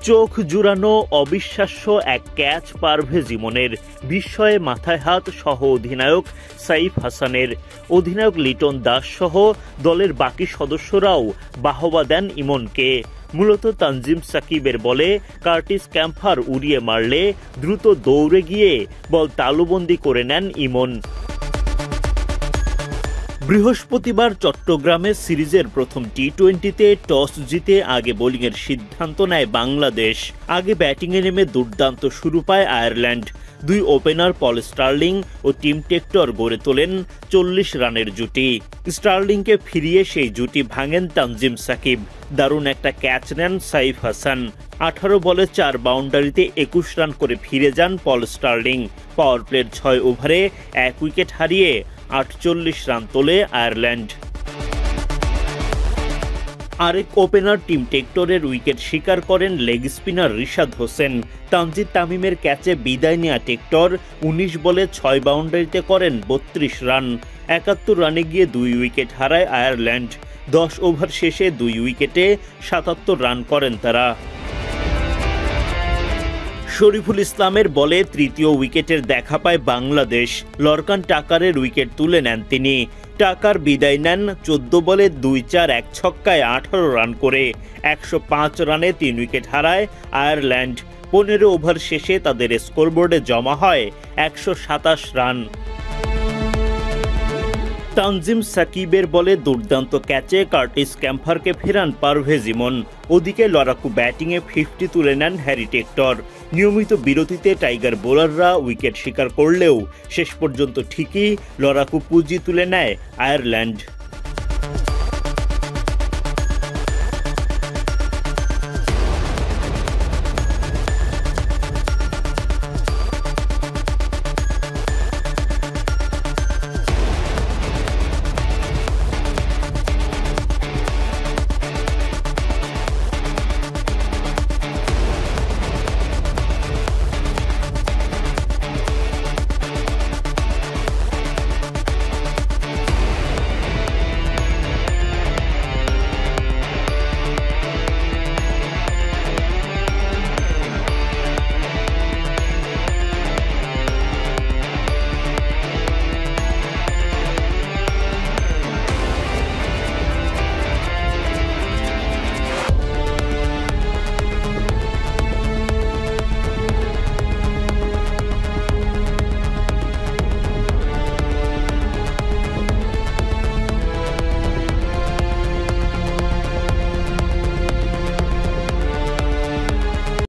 চোখ জুড়ানো অবিশ্বাস্য এক ক্যাচ পারভেজ ইমনের, বিস্ময়ে মাথায় হাত সহ অধিনায়ক সাইফ হাসানের। অধিনায়ক লিটন দাস সহ দলের বাকি সদস্যরাও বাহবা দেন ইমনকে। মূলত তানজিম সাকিবের বলে কার্টিস ক্যাম্পার উড়িয়ে মারলে দ্রুত দৌড়ে গিয়ে বল তালুবন্দী করে নেন ইমন। বৃহস্পতিবার চট্টগ্রামে সিরিজের প্রথম টি-20তে টস জিতে আগে বোলিংয়ের সিদ্ধান্ত নেয় বাংলাদেশ। আগে ব্যাটিংয়ে নেমে দুর্দান্ত শুরু পায় আয়ারল্যান্ড। দুই ওপেনার পল স্টার্লিং ও টিম টেক্টর গড়ে তোলেন 40 রানের জুটি। স্টার্লিংকে ফিরিয়ে সেই জুটি ভাঙেন তানজিম সাকিব। দারুণ একটা ক্যাচ নেন সাইফ হাসান। 18 বলে 4 বাউন্ডারিতে 21 রান করে ফিরে যান পল স্টার্লিং। পাওয়ার প্লের 6 ওভারে 1 উইকেট হারিয়ে 48 রান তোলে আয়ারল্যান্ড। আরেক ওপেনার টিম টেক্টরের উইকেট শিকার করেন লেগ স্পিনার রিশাদ হোসেন। তানজিদ তামিমের ক্যাচে বিদায় নেয়া টেক্টর 19 বলে 6 বাউন্ডারিতে করেন 32 রান। 71 রানে গিয়ে 2 উইকেট হারায় আয়ারল্যান্ড। 10 ওভার শেষে 2 উইকেটে 77 রান করেন তারা। শরীফুল ইসলামের বলে তৃতীয় উইকেটের দেখা পায় বাংলাদেশ। লরকান টাকারের উইকেট তুলে নেন তিনি। টাকার বিদায় নেন 14 বলে 2-4 1 ছক্কায় 18 রান করে। 105 রানে 3 উইকেট হারায় আয়ারল্যান্ড। 15 ওভার শেষে তাদের স্কোরবোর্ডে জমা হয় 127 রান। তানজিম সাকিবের বলে দুর্দান্ত ক্যাচে কার্টিস ক্যাম্পারকে ফেরান পারভেজ ইমন। ওদিকে লড়াকু ব্যাটিংয়ে 50 তুলে নেন হ্যারি টেক্টর। নিয়মিত বিরতিতে টাইগার বোলাররা উইকেট শিকার করলেও শেষ পর্যন্ত ঠিকই লড়াকু পুঁজি তুলে নেয় আয়ারল্যান্ড।